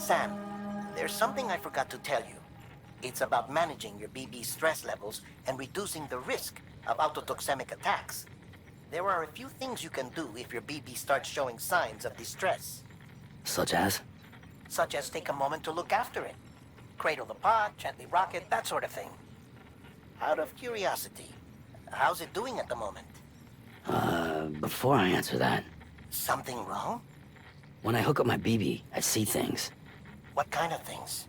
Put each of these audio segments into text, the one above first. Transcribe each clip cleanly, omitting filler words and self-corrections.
Sam, there's something I forgot to tell you. It's about managing your BB's stress levels and reducing the risk of autotoxemic attacks. There are a few things you can do if your BB starts showing signs of distress. Such as? Such as take a moment to look after it. Cradle the pod, gently rock it, that sort of thing. Out of curiosity, how's it doing at the moment? Before I answer that, Something wrong? when I hook up my BB, I see things. What kind of things?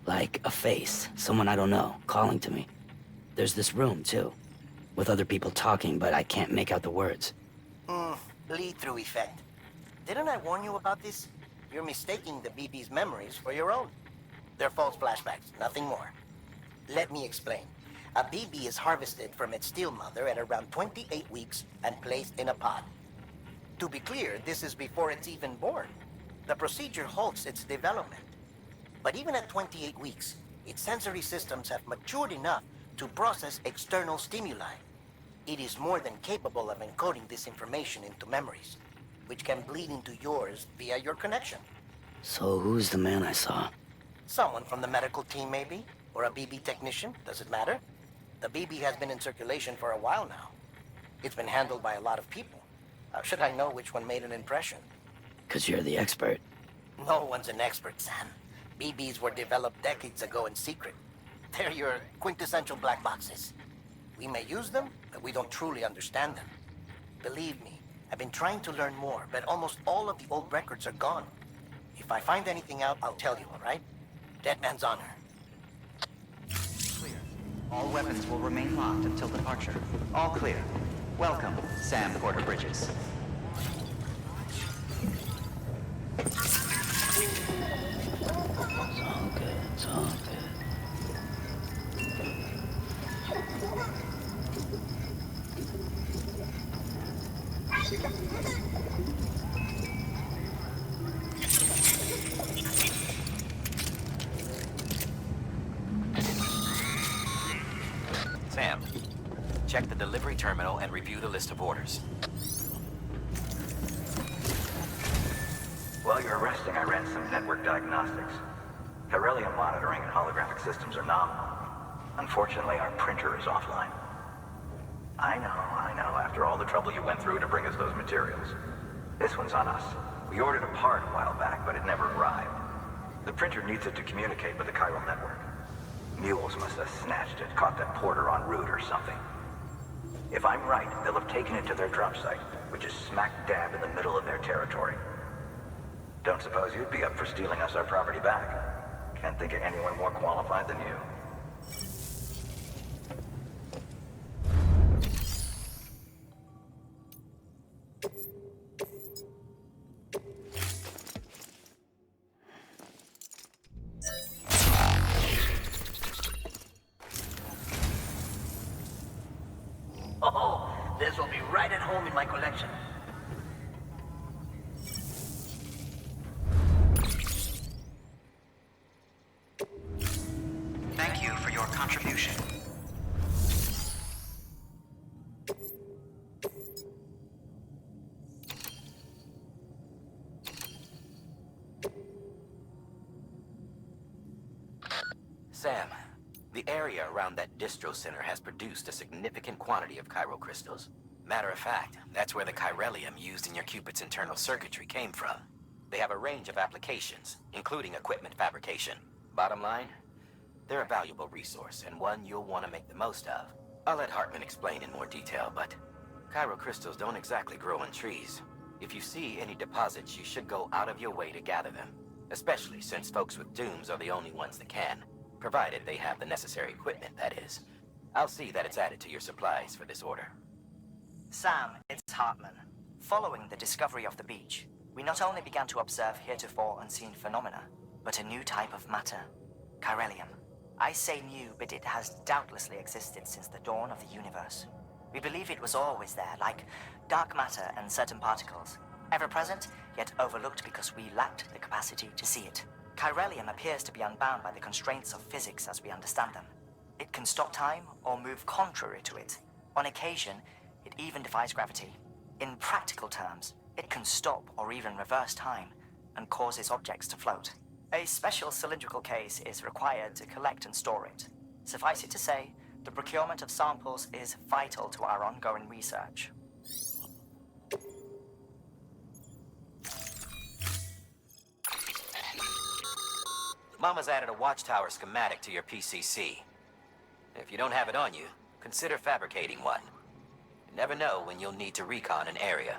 Like a face, someone I don't know, calling to me. There's this room, too, with other people talking, but I can't make out the words. Bleed-through effect. Didn't I warn you about this? You're mistaking the BB's memories for your own. They're false flashbacks, nothing more. Let me explain. A BB is harvested from its steel mother at around 28 weeks and placed in a pod. To be clear, this is before it's even born. The procedure halts its development. But even at 28 weeks, its sensory systems have matured enough to process external stimuli. It is more than capable of encoding this information into memories, which can bleed into yours via your connection. So who's the man I saw? Someone from the medical team, maybe? Or a BB technician? Does it matter? The BB has been in circulation for a while now. It's been handled by a lot of people. How should I know which one made an impression? 'Cause you're the expert. No one's an expert, Sam. BBs were developed decades ago in secret. They're your quintessential black boxes. We may use them, but we don't truly understand them. Believe me, I've been trying to learn more, but almost all of the old records are gone. If I find anything out, I'll tell you, all right? Dead man's honor. Clear. All weapons will remain locked until departure. All clear. Welcome, Sam Porter Bridges. It's all good, it's all good. Sam, check the delivery terminal and review the list of orders. While you're resting, I ran some network diagnostics. Beryllium monitoring and holographic systems are nominal. Unfortunately, our printer is offline. I know. After all the trouble you went through to bring us those materials. This one's on us. We ordered a part a while back, but it never arrived. The printer needs it to communicate with the chiral network. Mules must have snatched it, caught that porter en route or something. If I'm right, they'll have taken it to their drop site, which is smack dab in the middle of their territory. Don't suppose you'd be up for stealing us our property back. Can't think of anyone more qualified than you. Oh, this will be right at home in my collection. Thank you for your contribution. Sam, the area around that distro center has produced a significant quantity of chiral crystals. Matter of fact, that's where the chiralium used in your Cupid's internal circuitry came from. They have a range of applications, including equipment fabrication. Bottom line, they're a valuable resource and one you'll want to make the most of. I'll let Hartman explain in more detail, but chiral crystals don't exactly grow on trees. If you see any deposits, you should go out of your way to gather them, especially since folks with dooms are the only ones that can. Provided they have the necessary equipment, that is. I'll see that it's added to your supplies for this order. Sam, it's Hartman. Following the discovery of the beach, we not only began to observe heretofore unseen phenomena, but a new type of matter, chiralium. I say new, but it has doubtlessly existed since the dawn of the universe. We believe it was always there, like dark matter and certain particles, ever present, yet overlooked because we lacked the capacity to see it. Chiralium appears to be unbound by the constraints of physics as we understand them. It can stop time or move contrary to it. On occasion, it even defies gravity. In practical terms, it can stop or even reverse time and causes objects to float. A special cylindrical case is required to collect and store it. Suffice it to say, the procurement of samples is vital to our ongoing research. Mama's added a watchtower schematic to your PCC. If you don't have it on you, consider fabricating one. You never know when you'll need to recon an area.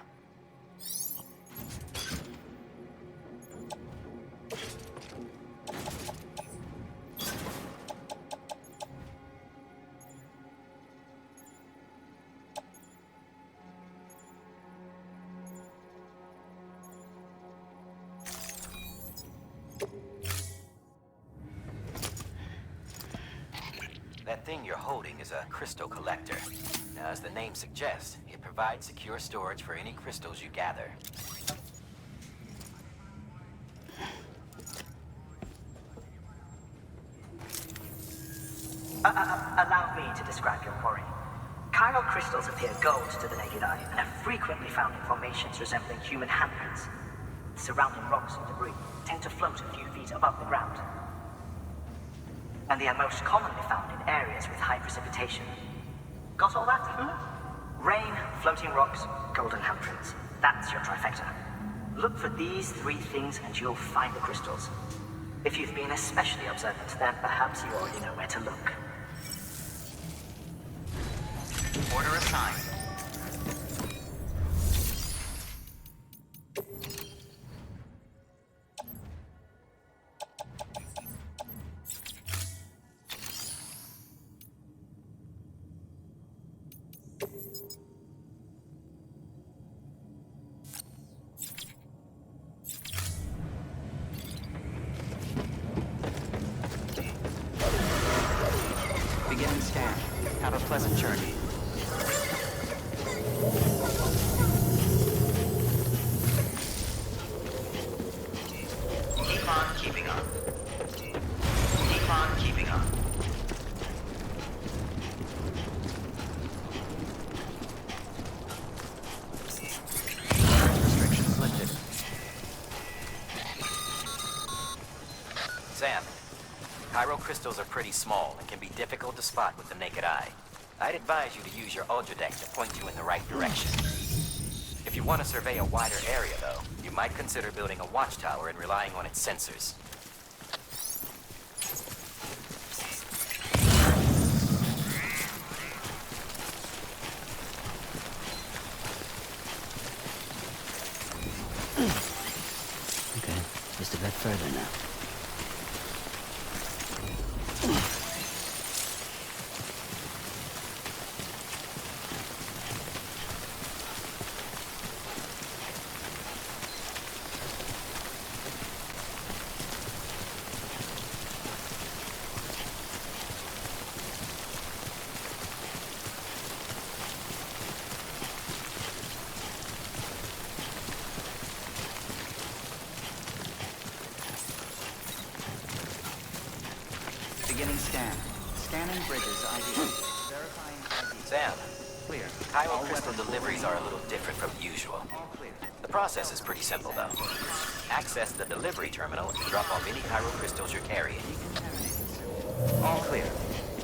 That thing you're holding is a crystal collector. Now, as the name suggests, it provides secure storage for any crystals you gather. Allow me to describe your quarry. Chiral crystals appear gold to the naked eye and are frequently found in formations resembling human handprints. Surrounding rocks and debris tend to float a few feet above the ground. And they are most commonly found in areas with high precipitation. Got all that? Rain, floating rocks, golden handprints. That's your trifecta. Look for these three things and you'll find the crystals. If you've been especially observant, then perhaps you already know where to look. Order assigned. Beginning scan. Have a pleasant journey. Keep on keeping on. Keep on keeping on. Restrictions lifted. Sam, chiral crystals are pretty small and can be difficult to spot with the naked eye. I'd advise you to use your Ultradeck to point you in the right direction. If you want to survey a wider area, though, you might consider building a watchtower and relying on its sensors. Okay, just a bit further now. Beginning scan. Scanning bridges ID. Verifying ID. Sam, Clear. chiral All crystal weapons deliveries are a little different from usual. all clear. The process is pretty simple, though. Access the delivery terminal and drop off any chiral crystals you're carrying. All clear.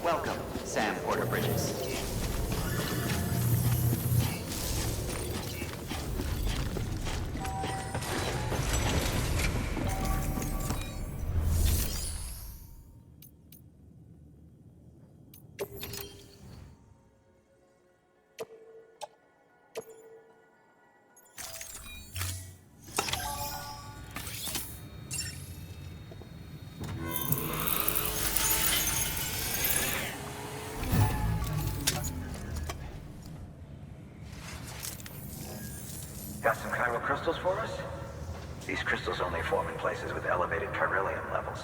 Welcome, Sam Porter Bridges. Got some chiral crystals for us? These crystals only form in places with elevated chiralium levels,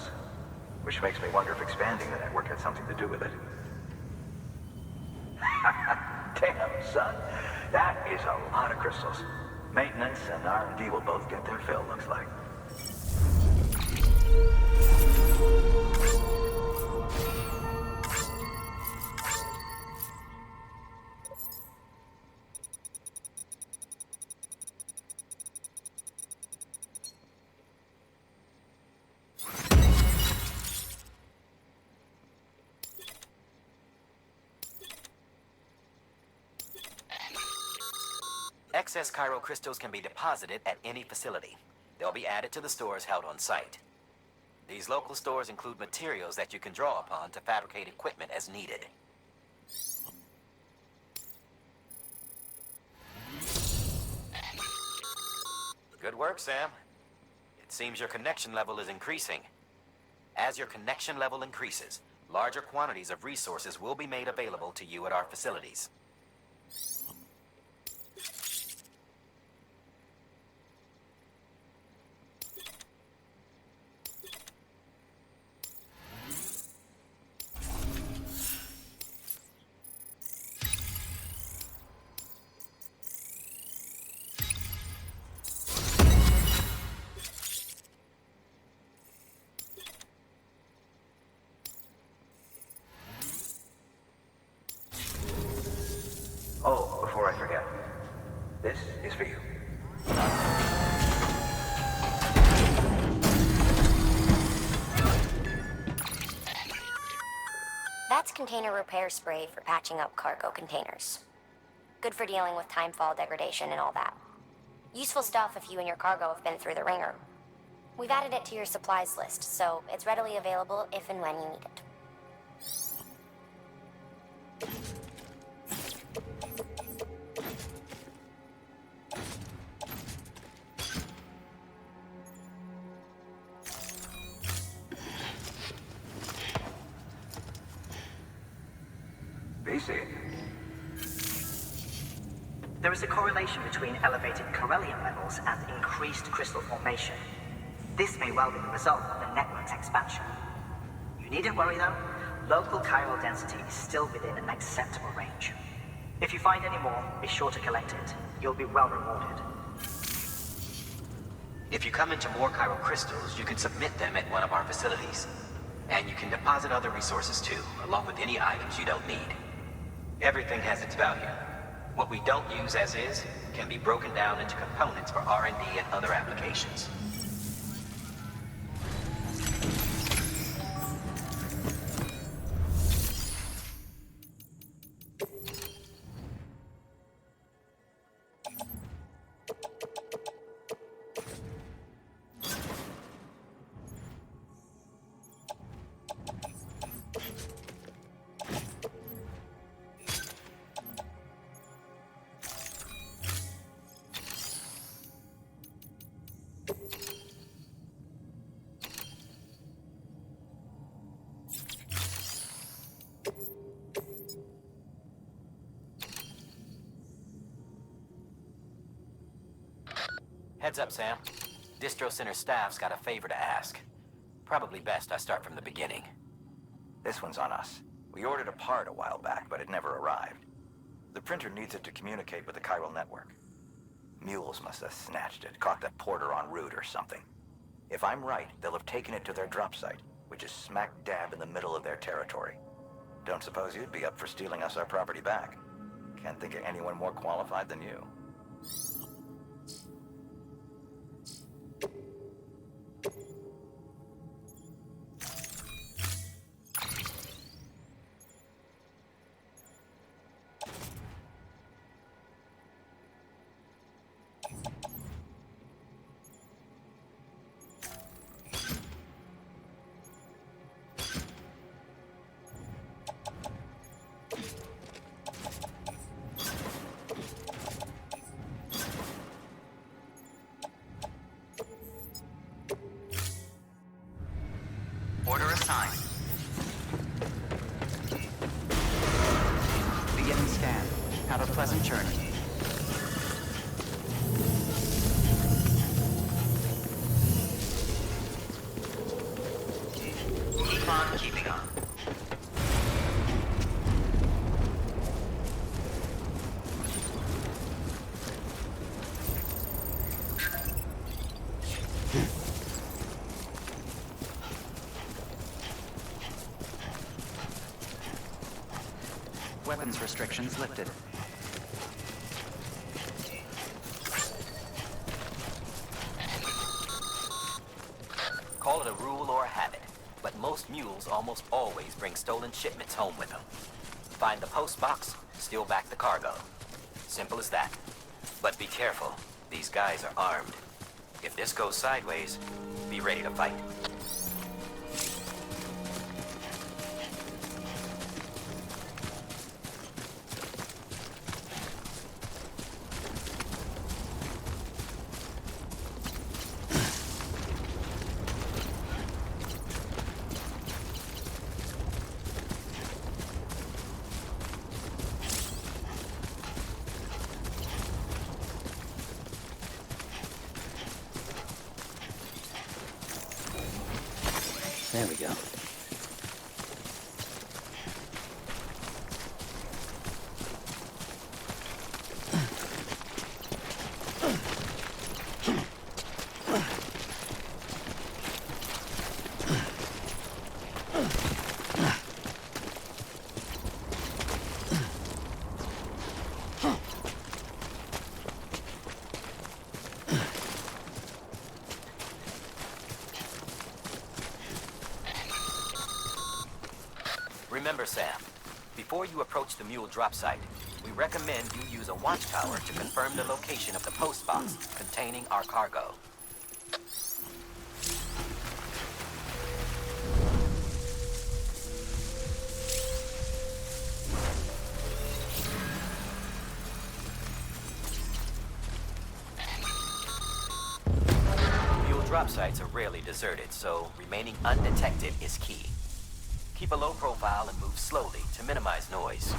which makes me wonder if expanding the network had something to do with it. Damn, son. That is a lot of crystals. Maintenance and R&D will both get their fill, looks like. Excess Chiral crystals can be deposited at any facility. They'll be added to the stores held on site. These local stores include materials that you can draw upon to fabricate equipment as needed. Good work, Sam. It seems your connection level is increasing. As your connection level increases, larger quantities of resources will be made available to you at our facilities. Oh, before I forget, this is for you. That's container repair spray for patching up cargo containers. Good for dealing with timefall degradation and all that. Useful stuff if you and your cargo have been through the ringer. We've added it to your supplies list, so it's readily available if and when you need it. BC. There is a correlation between elevated Corellium levels and increased crystal formation. This may well be the result of the network's expansion. You needn't worry though, local chiral density is still within an acceptable range. If you find any more, be sure to collect it. You'll be well rewarded. If you come into more chiral crystals, you can submit them at one of our facilities. And you can deposit other resources too, along with any items you don't need. Everything has its value. What we don't use as is can be broken down into components for R&D and other applications. Heads up, Sam. Distro Center staff's got a favor to ask. Probably best I start from the beginning. This one's on us. We ordered a part a while back, but it never arrived. The printer needs it to communicate with the chiral network. Mules must have snatched it, caught the porter en route or something. If I'm right, they'll have taken it to their drop site, which is smack dab in the middle of their territory. Don't suppose you'd be up for stealing us our property back. Can't think of anyone more qualified than you. Order assigned. Beginning scan. Have a pleasant journey. Keep on keeping on. Weapons restrictions lifted. Call it a rule or a habit, but most mules almost always bring stolen shipments home with them. Find the post box, steal back the cargo. Simple as that. But be careful. These guys are armed. If this goes sideways, be ready to fight. There we go. Remember, Sam, before you approach the mule drop site, we recommend you use a watchtower to confirm the location of the post box containing our cargo. Mule drop sites are rarely deserted, so remaining undetected is key. Keep a low profile and move slowly to minimize noise.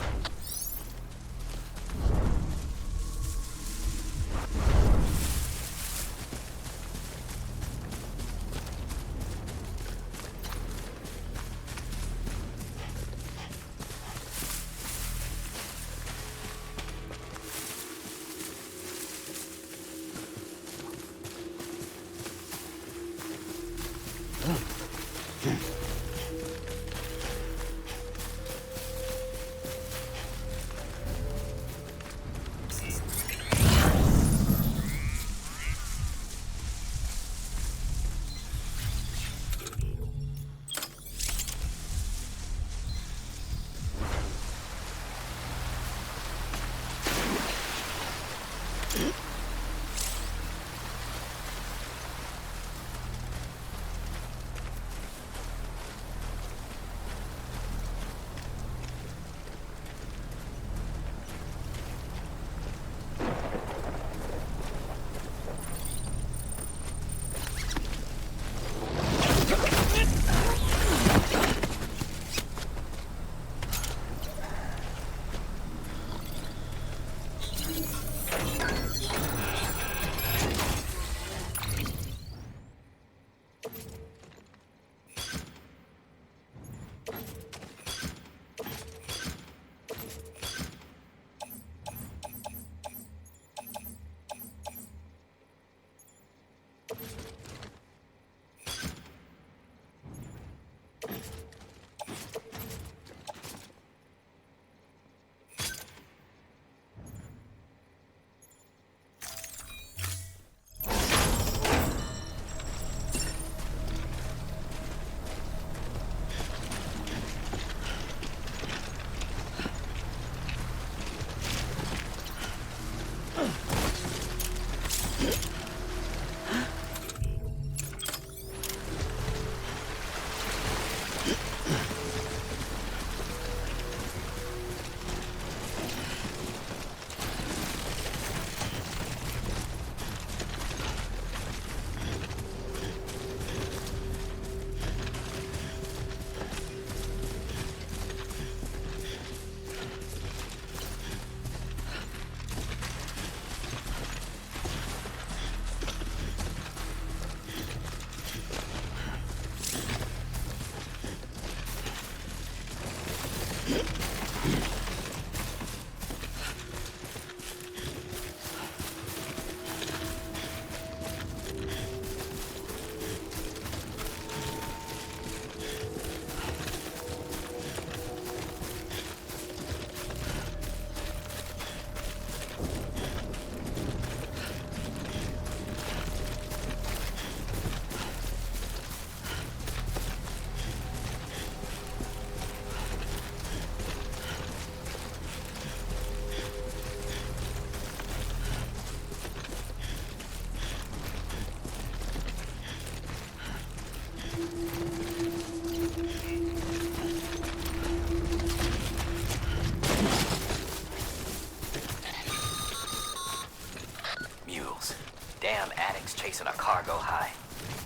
Damn addicts chasing a cargo high.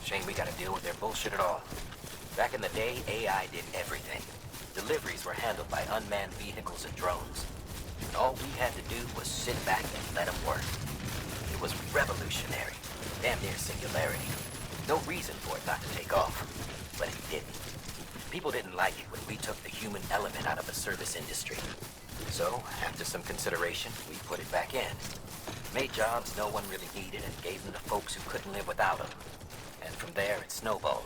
Shame we gotta deal with their bullshit at all. Back in the day, AI did everything. Deliveries were handled by unmanned vehicles and drones. And all we had to do was sit back and let them work. It was revolutionary. Damn near singularity. No reason for it not to take off. But it didn't. People didn't like it when we took the human element out of the service industry. So, after some consideration, we put it back in. Made jobs no one really needed and gave them to folks who couldn't live without them. And from there, it snowballed.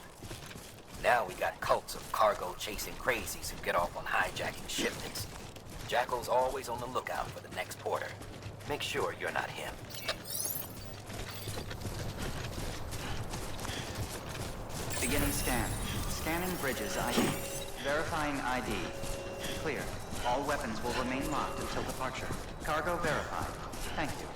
Now we got cults of cargo-chasing crazies who get off on hijacking shipments. Jackal's always on the lookout for the next porter. Make sure you're not him. Beginning scan. Scanning Bridges ID. Verifying ID. Clear. All weapons will remain locked until departure. Cargo verified. Thank you.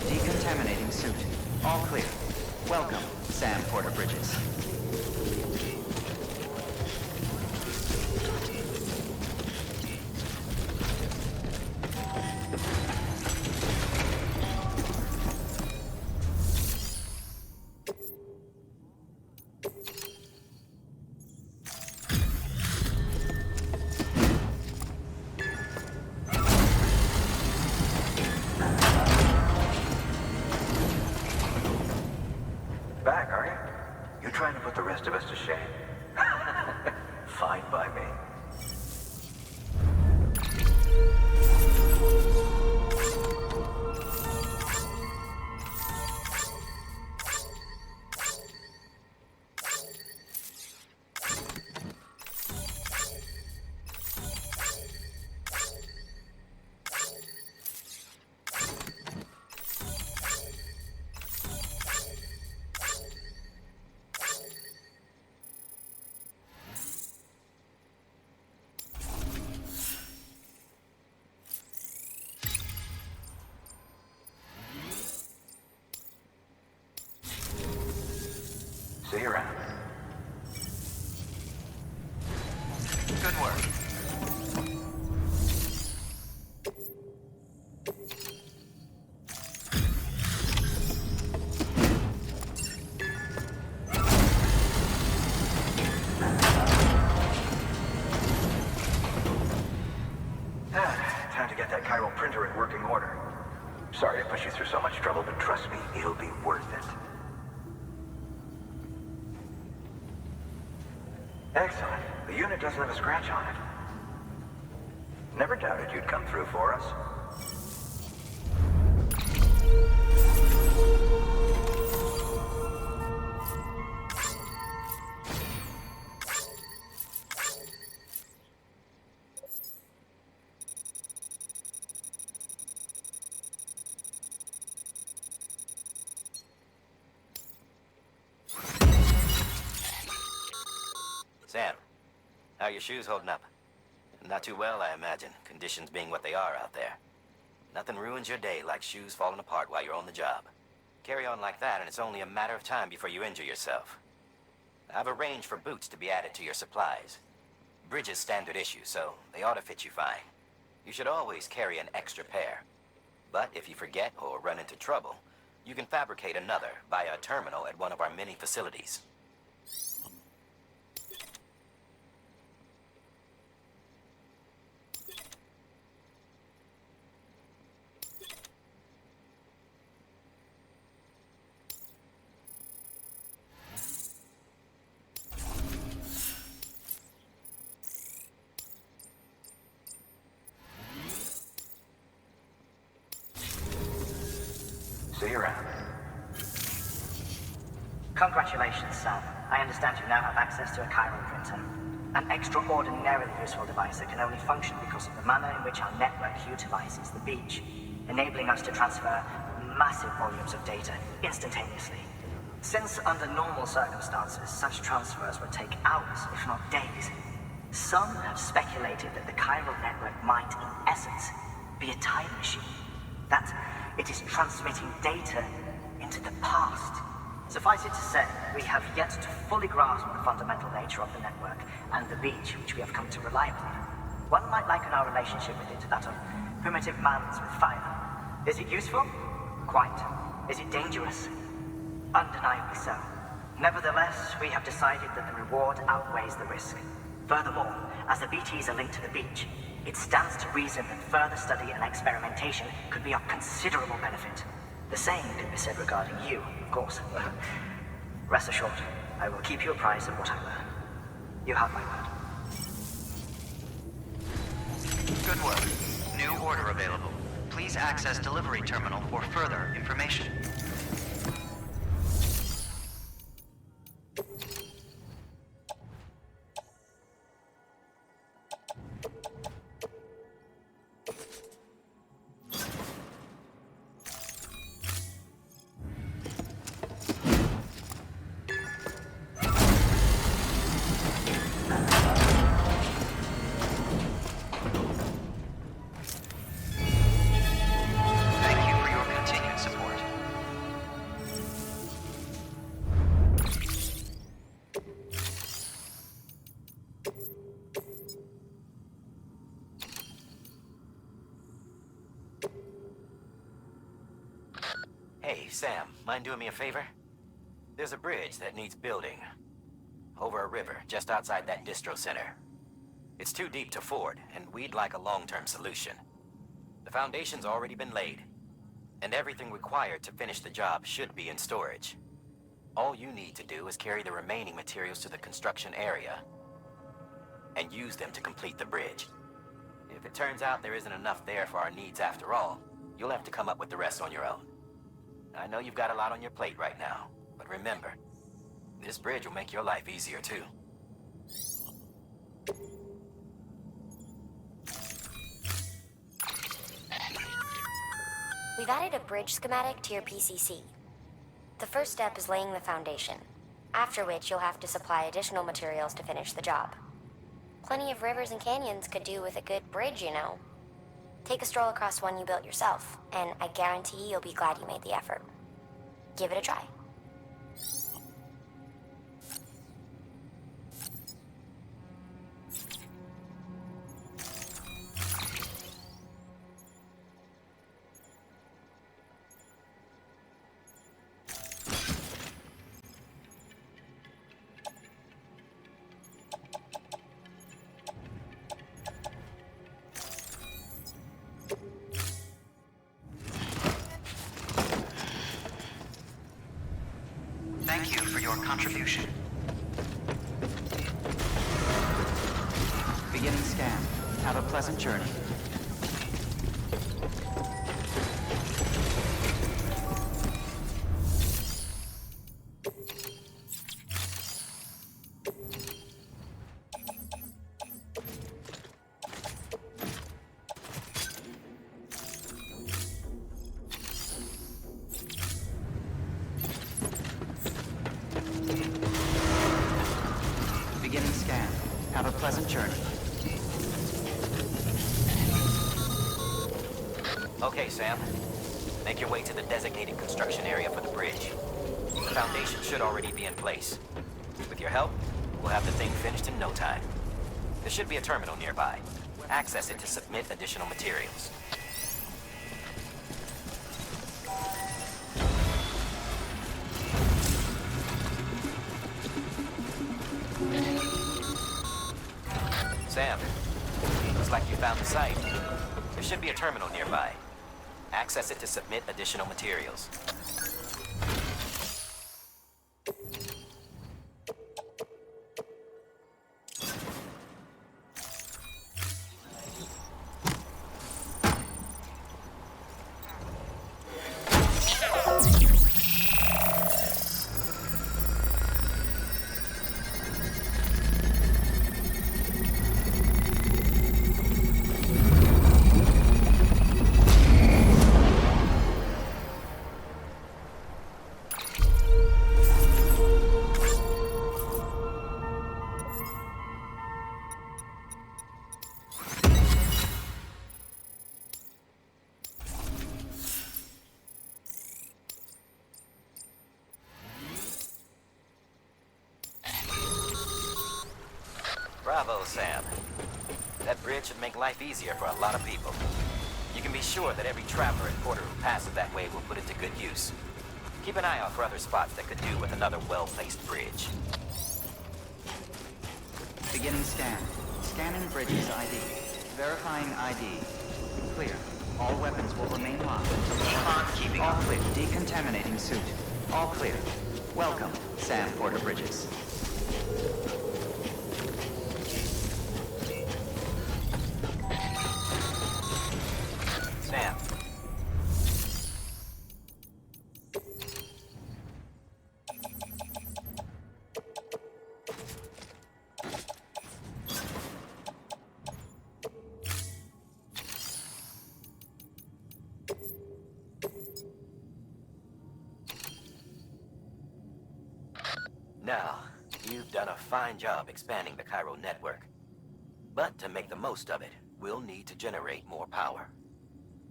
Decontaminating suit. All clear. Welcome, Sam Porter Bridges. Back, are you? You trying to put the rest of us to shame? Fine by me. See you around. Good work. Time to get that chiral printer in working order. Sorry to push you through so much trouble, but trust me, it'll be worth it. Excellent. The unit doesn't have a scratch on it. Never doubted you'd come through for us. Sam, how are your shoes holding up? Not too well, I imagine, conditions being what they are out there. Nothing ruins your day like shoes falling apart while you're on the job. Carry on like that, and it's only a matter of time before you injure yourself. I've arranged for boots to be added to your supplies. Bridges standard issue, so they ought to fit you fine. You should always carry an extra pair. But if you forget or run into trouble, you can fabricate another via a terminal at one of our many facilities. See you around. Congratulations, Sam. I understand you now have access to a chiral printer. An extraordinarily useful device that can only function because of the manner in which our network utilizes the beach, enabling us to transfer massive volumes of data instantaneously. Since under normal circumstances, such transfers would take hours, if not days, some have speculated that the chiral network might, in essence, be a time machine. That It is transmitting data into the past. Suffice it to say, we have yet to fully grasp the fundamental nature of the network and the beach which we have come to rely upon. One might liken our relationship with it to that of primitive mans with fire. Is it useful? Quite. Is it dangerous? Undeniably so. Nevertheless, we have decided that the reward outweighs the risk. Furthermore, as the BTs are linked to the beach, it stands to reason that further study and experimentation could be of considerable benefit. The same could be said regarding you, of course. Rest assured, I will keep you apprised of what I learn. You have my word. Good work. New order available. Please access delivery terminal for further information. Thank you for your continued support. Hey, Sam, mind doing me a favor? There's a bridge that needs building. Over a river, just outside that distro center. It's too deep to ford, and we'd like a long-term solution. The foundation's already been laid, and everything required to finish the job should be in storage. All you need to do is carry the remaining materials to the construction area, and use them to complete the bridge. If it turns out there isn't enough there for our needs after all, you'll have to come up with the rest on your own. I know you've got a lot on your plate right now, but remember, this bridge will make your life easier too. We've added a bridge schematic to your PCC. The first step is laying the foundation, after which you'll have to supply additional materials to finish the job. Plenty of rivers and canyons could do with a good bridge, you know. Take a stroll across one you built yourself, and I guarantee you'll be glad you made the effort. Give it a try. Thank you for your contribution. Beginning scan. Have a pleasant journey. Beginning scan. Have a pleasant journey. Okay, Sam. Make your way to the designated construction area for the bridge. The foundation should already be in place. With your help, we'll have the thing finished in no time. There should be a terminal nearby. Access it to submit additional materials. Sam, looks like you found the site. There should be a terminal nearby. Access it to submit additional materials. Bravo, Sam. That bridge should make life easier for a lot of people. You can be sure that every traveler and porter who passes that way will put it to good use. Keep an eye out for other spots that could do with another well-placed bridge. Beginning scan. Scanning bridges ID. Verifying ID. Clear. All weapons will remain locked until Keep on keeping all on. clear. Decontaminating suit. All clear. Welcome, Sam Porter Bridges. Sam. Now, you've done a fine job expanding the Cairo network. But to make the most of it, we'll need to generate more power.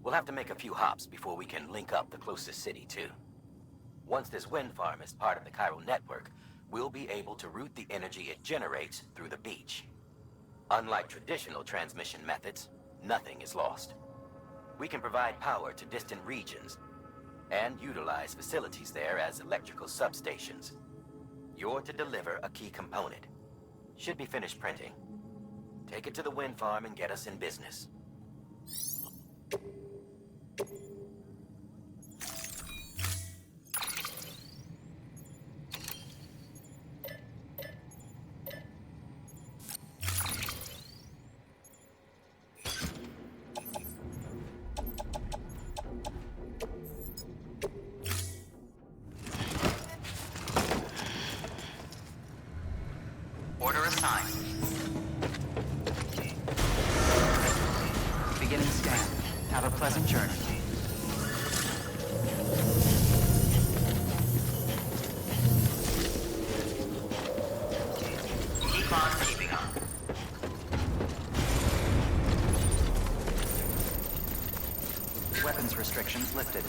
We'll have to make a few hops before we can link up the closest city, too. Once this wind farm is part of the Cairo network, we'll be able to route the energy it generates through the beach. Unlike traditional transmission methods, nothing is lost. We can provide power to distant regions and utilize facilities there as electrical substations. You're to deliver a key component. Should be finished printing. Take it to the wind farm and get us in business. Order assigned. Beginning scan. Have a pleasant journey. Keep on keeping on. Weapons restrictions lifted.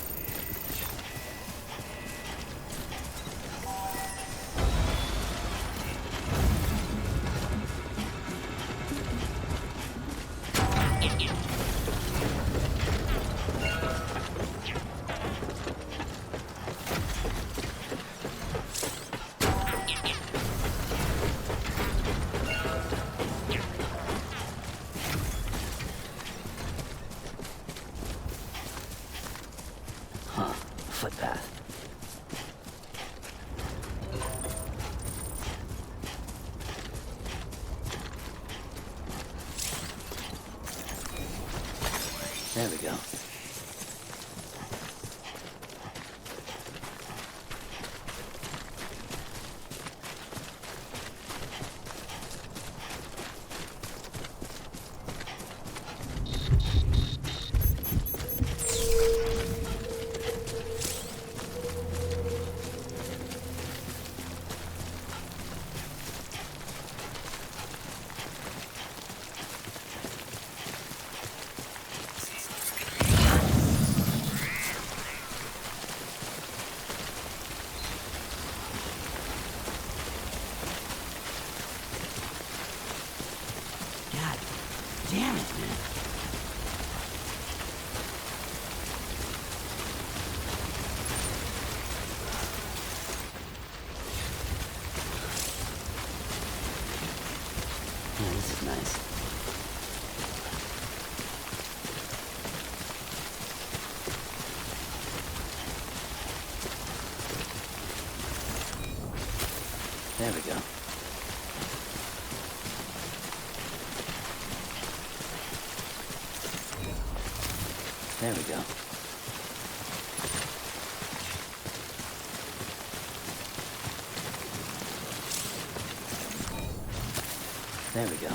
Huh. Footpath. There we go. God damn it, man. Yeah, this is nice. There we go. There we go. There we go.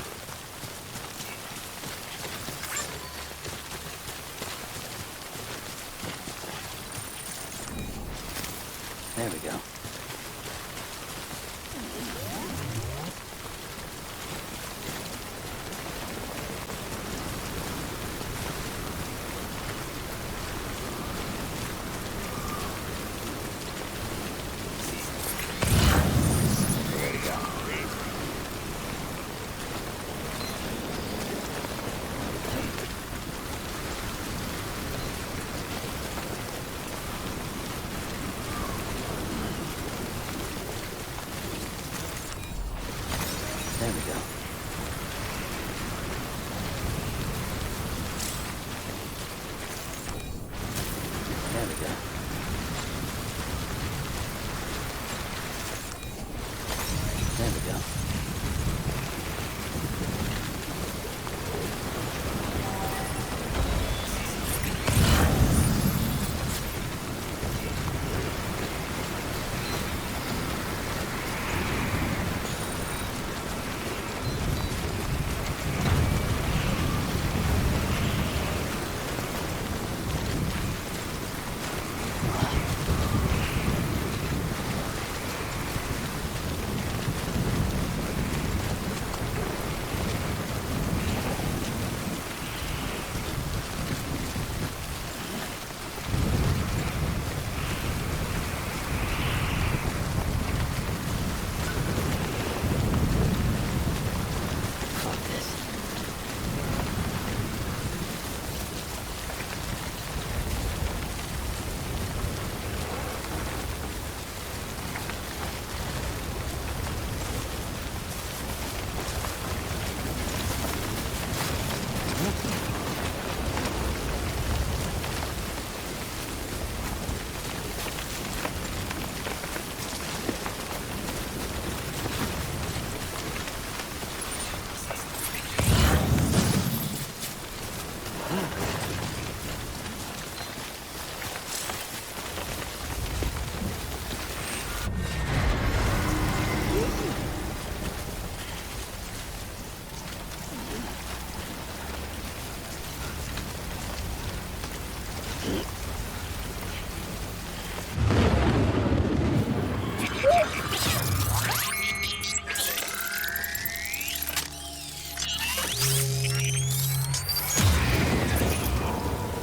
There we go. There we go. There we go. Fuck this.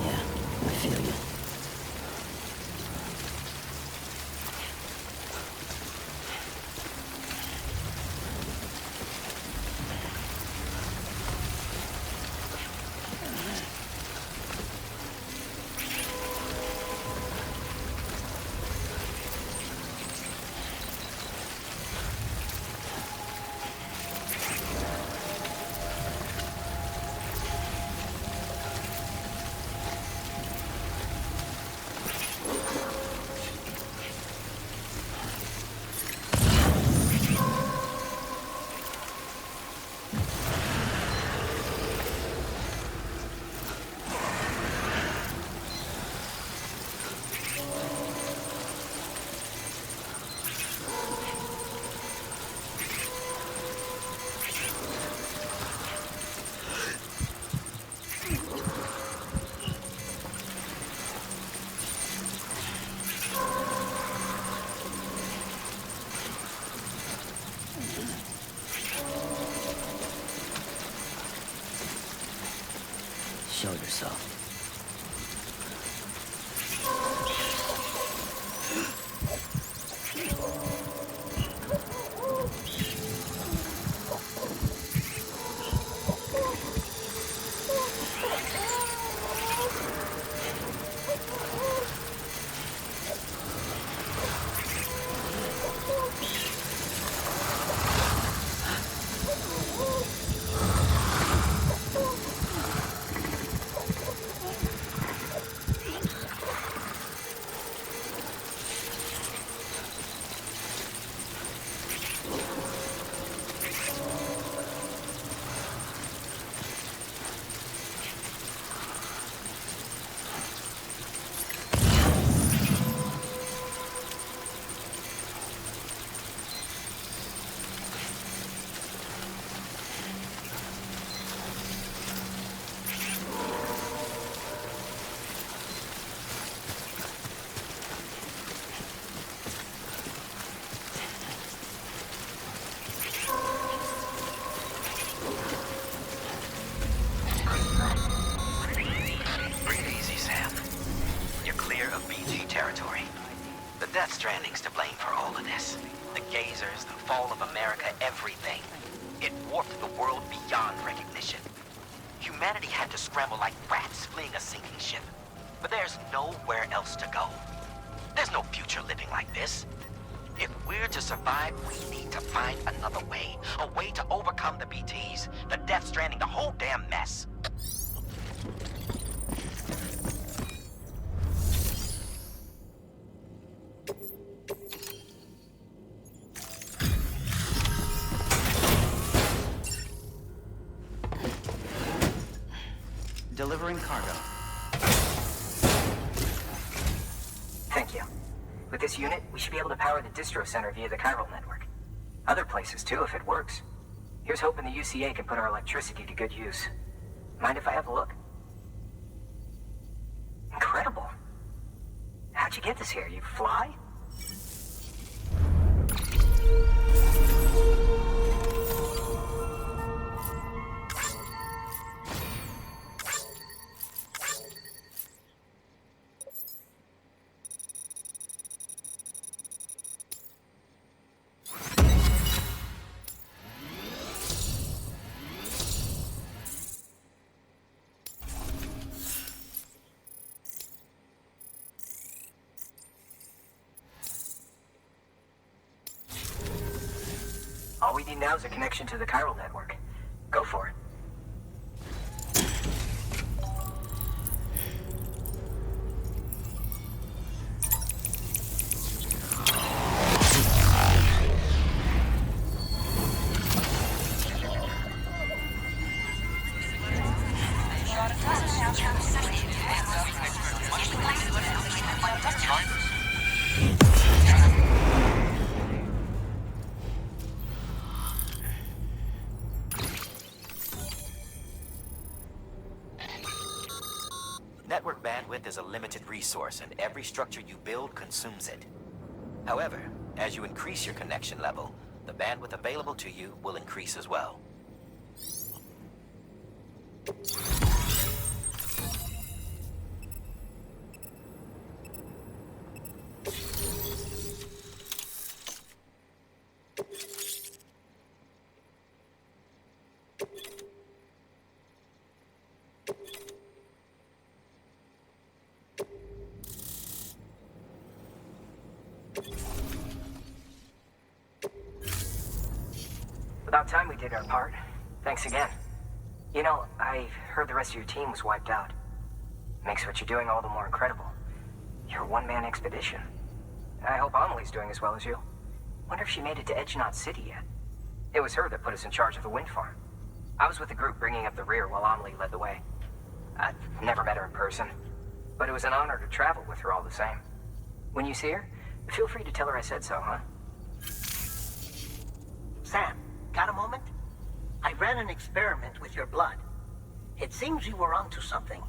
Yeah, I feel you. Show yourself. Stranding's to blame for all of this. The gazers, the fall of America, everything. It warped the world beyond recognition. Humanity had to scramble like rats fleeing a sinking ship. But there's nowhere else to go. There's no future living like this. If we're to survive, we need to find another way. A way to overcome the BTs, the Death Stranding, the whole damn mess. Delivering cargo. Thank you. With this unit, we should be able to power the distro center via the chiral network. Other places too, if it works. Here's hoping the UCA can put our electricity to good use. Mind if I have a look? Incredible. How'd you get this here? You fly? All we need now is a connection to the chiral network. Go for it. Network bandwidth is a limited resource, and every structure you build consumes it. However, as you increase your connection level, the bandwidth available to you will increase as well. About time we did our part. Thanks again. You know, I heard the rest of your team was wiped out. Makes what you're doing all the more incredible. You're a one-man expedition. I hope Amelie's doing as well as you. Wonder if she made it to Edgenot City yet. It was her that put us in charge of the wind farm. I was with the group bringing up the rear while Amelie led the way. I've never met her in person, but it was an honor to travel with her all the same. When you see her, feel free to tell her I said so, huh? Sam, got a moment? I ran an experiment with your blood. It seems you were onto something.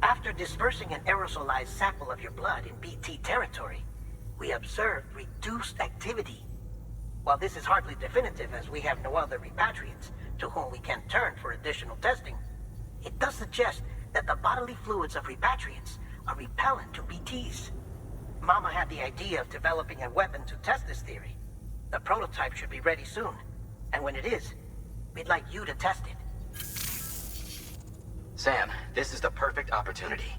After dispersing an aerosolized sample of your blood in BT territory, we observed reduced activity. While this is hardly definitive, as we have no other repatriates to whom we can turn for additional testing, it does suggest that the bodily fluids of repatriates are repellent to BTs. Mama had the idea of developing a weapon to test this theory. The prototype should be ready soon, and when it is, we'd like you to test it. Sam, this is the perfect opportunity.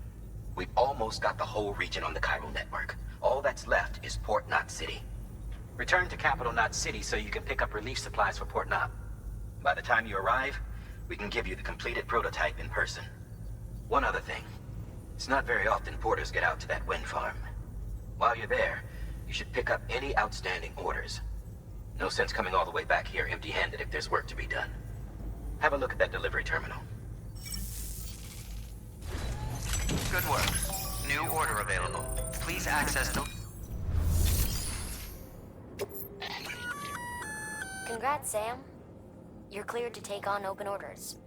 We've almost got the whole region on the chiral network. All that's left is Port Knot City. Return to Capital Knot City so you can pick up relief supplies for Port Knot. By the time you arrive, we can give you the completed prototype in person. One other thing. It's not very often porters get out to that wind farm. While you're there, you should pick up any outstanding orders. No sense coming all the way back here empty-handed if there's work to be done. Have a look at that delivery terminal. Good work. New order available. Please access the... Congrats, Sam. You're cleared to take on open orders.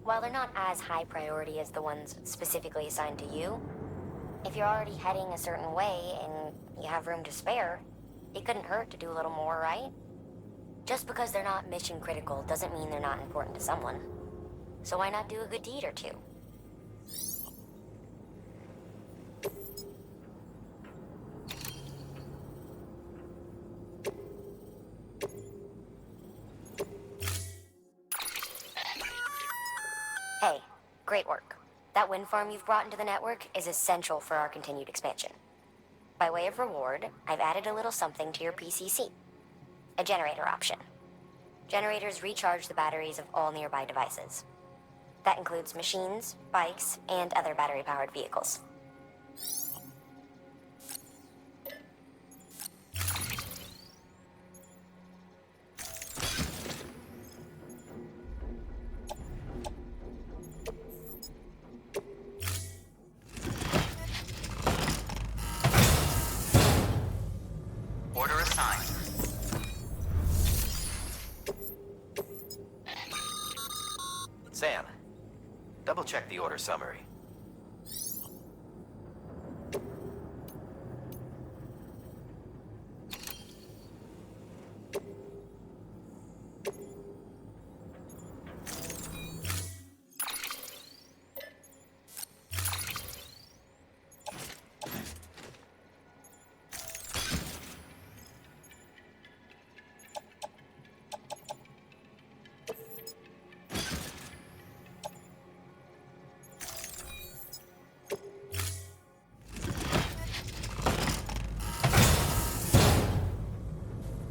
While they're not as high priority as the ones specifically assigned to you, if you're already heading a certain way and you have room to spare, it couldn't hurt to do a little more, right? Just because they're not mission critical doesn't mean they're not important to someone. So why not do a good deed or two? Hey, great work. That wind farm you've brought into the network is essential for our continued expansion. By way of reward, I've added a little something to your PCC. A generator option. Generators recharge the batteries of all nearby devices. That includes machines, bikes, and other battery-powered vehicles. Sam, double-check the order summary.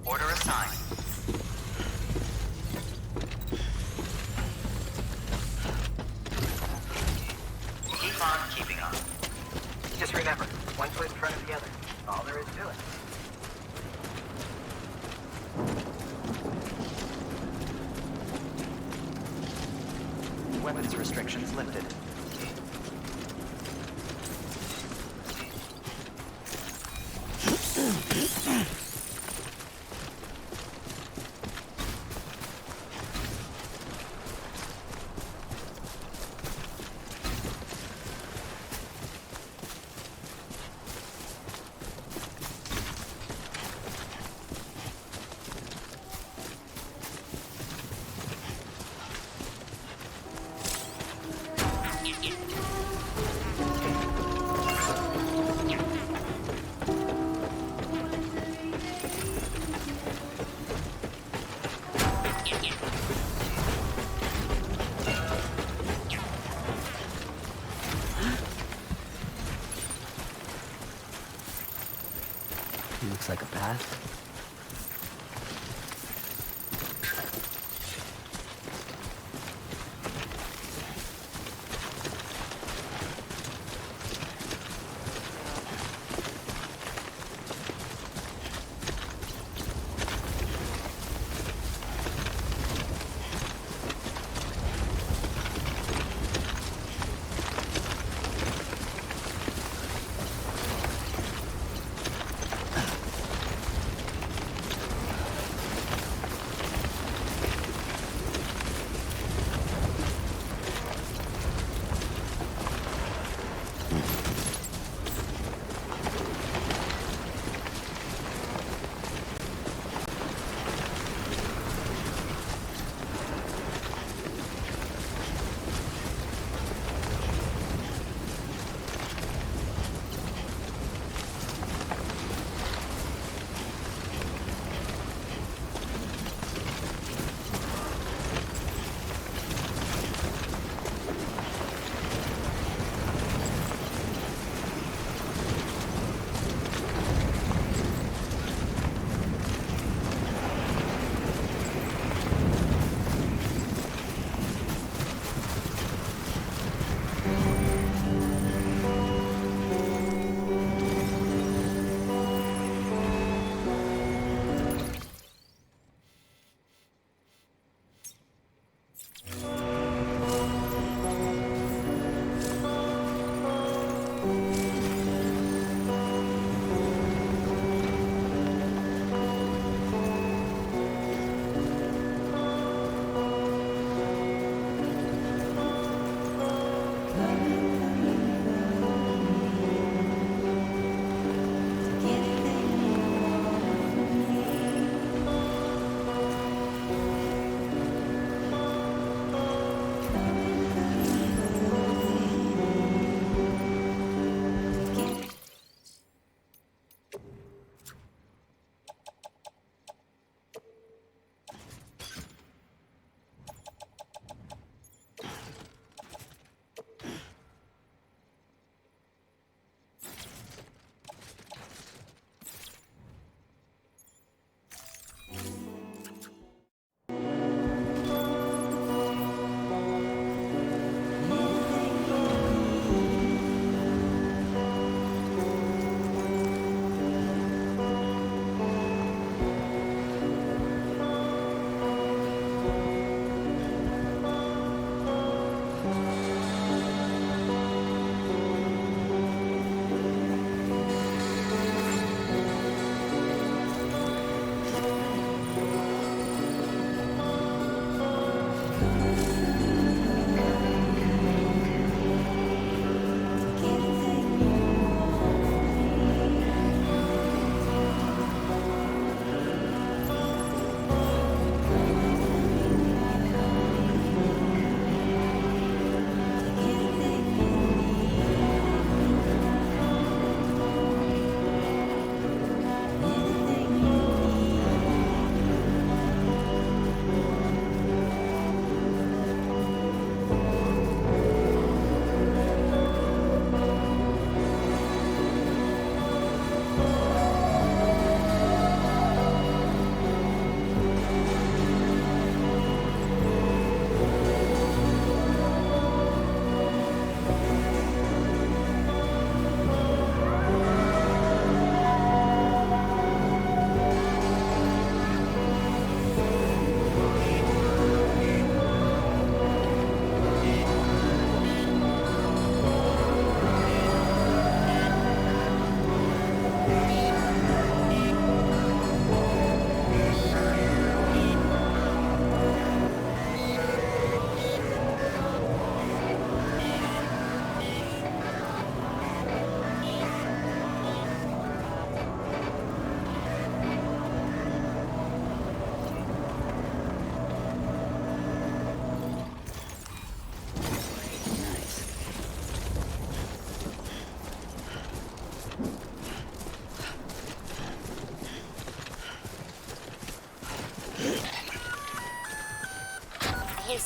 Order assigned. Keep on keeping on. Just remember, one foot in front of the other. All there is to it. Weapons restrictions lifted. Looks like a path.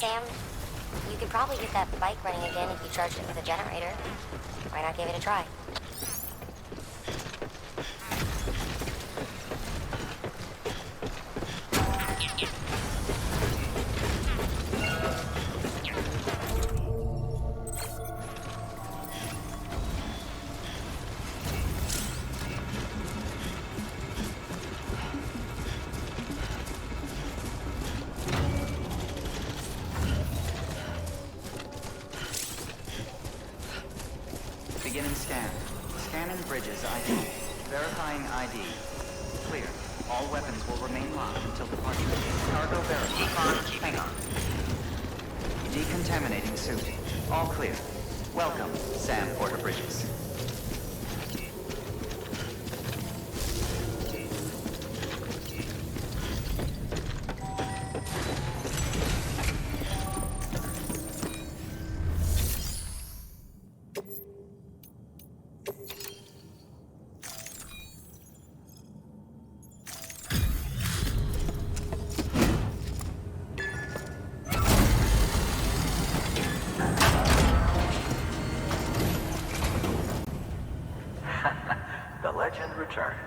Sam, you could probably get that bike running again if you charged it with a generator. Why not give it a try? Beginning scan. Scanning bridges ID. Verifying ID. Clear. All weapons will remain locked until departure. Cargo verified. Keep on keeping on. Decontaminating suit. All clear. Welcome, Sam Porter Bridges. The legend returns.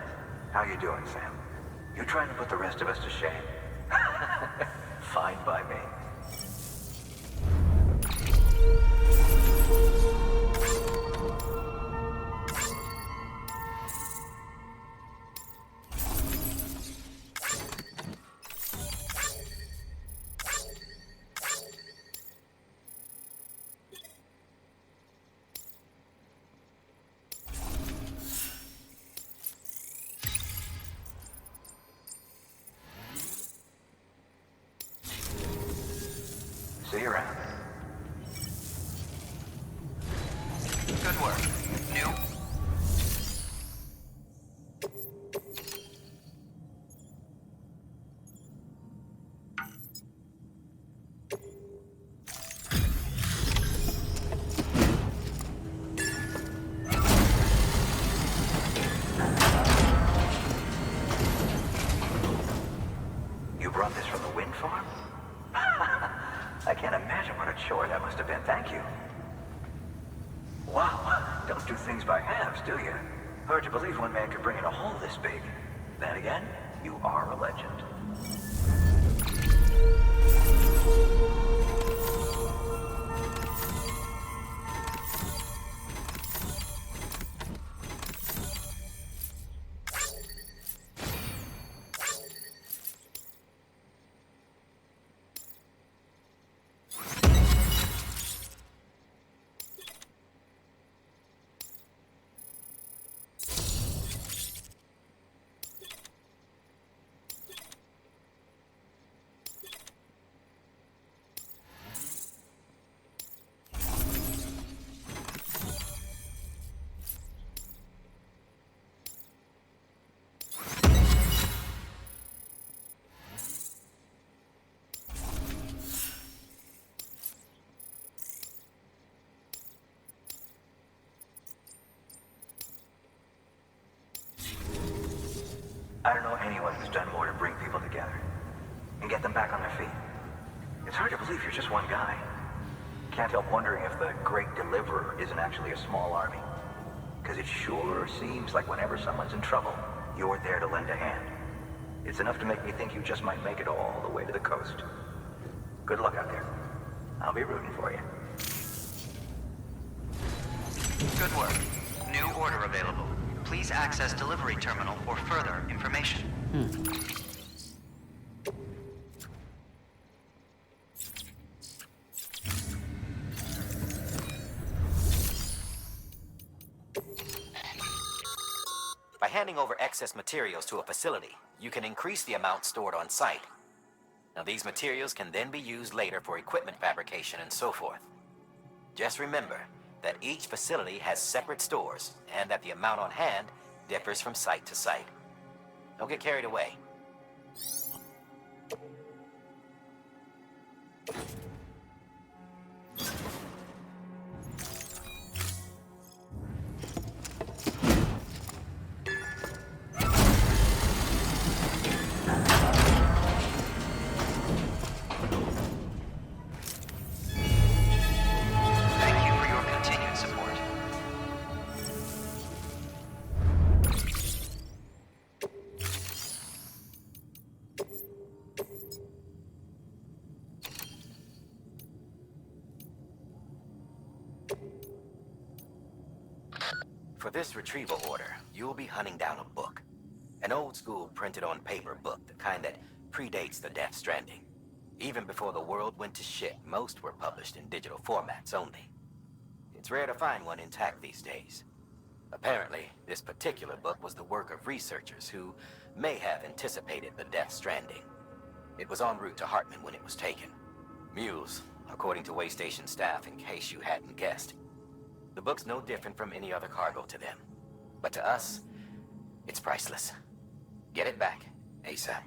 How you doing, Sam? You trying to put the rest of us to shame? Fine by me. See you around. Good work. New. You brought this from the wind farm? I can't imagine what a chore that must have been. Thank you. Wow, don't do things by halves, do you? Hard to believe one man could bring in a hole this big. Then again, you are a legend. I don't know anyone who's done more to bring people together and get them back on their feet. It's hard to believe you're just one guy. Can't help wondering if the Great Deliverer isn't actually a small army. Because it sure seems like whenever someone's in trouble, you're there to lend a hand. It's enough to make me think you just might make it all the way to the coast. Good luck out there. I'll be rooting for you. Good work. New order available. Please access delivery terminal for further information. By handing over excess materials to a facility, you can increase the amount stored on site. Now, these materials can then be used later for equipment fabrication and so forth. Just remember that each facility has separate stores and that the amount on hand differs from site to site. Don't get carried away. For this retrieval order, you'll be hunting down a book. An old-school printed-on-paper book, the kind that predates the Death Stranding. Even before the world went to shit, most were published in digital formats only. It's rare to find one intact these days. Apparently, this particular book was the work of researchers who may have anticipated the Death Stranding. It was en route to Hartman when it was taken. Mules, according to way station staff, in case you hadn't guessed. The book's no different from any other cargo to them. But to us, it's priceless. Get it back, ASAP.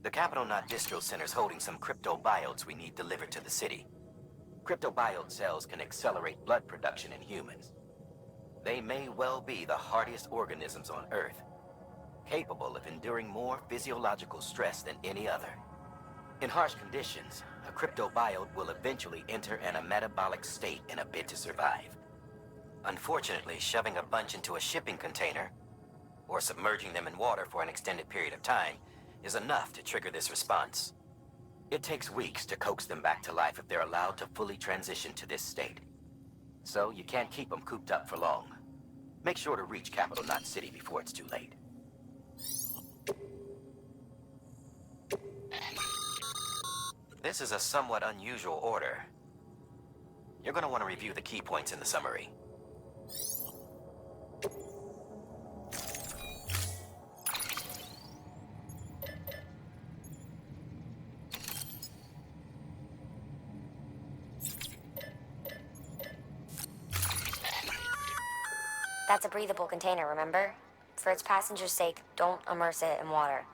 The Capital Knot Distro Center's holding some cryptobiotes we need delivered to the city. Cryptobiote cells can accelerate blood production in humans. They may well be the hardiest organisms on Earth, capable of enduring more physiological stress than any other. In harsh conditions, a cryptobiote will eventually enter a metabolic state in a bid to survive. Unfortunately, shoving a bunch into a shipping container, or submerging them in water for an extended period of time, is enough to trigger this response. It takes weeks to coax them back to life if they're allowed to fully transition to this state. So you can't keep them cooped up for long. Make sure to reach Capital Knot City before it's too late. This is a somewhat unusual order. You're going to want to review the key points in the summary. That's a breathable container, remember? For its passengers' sake, don't immerse it in water.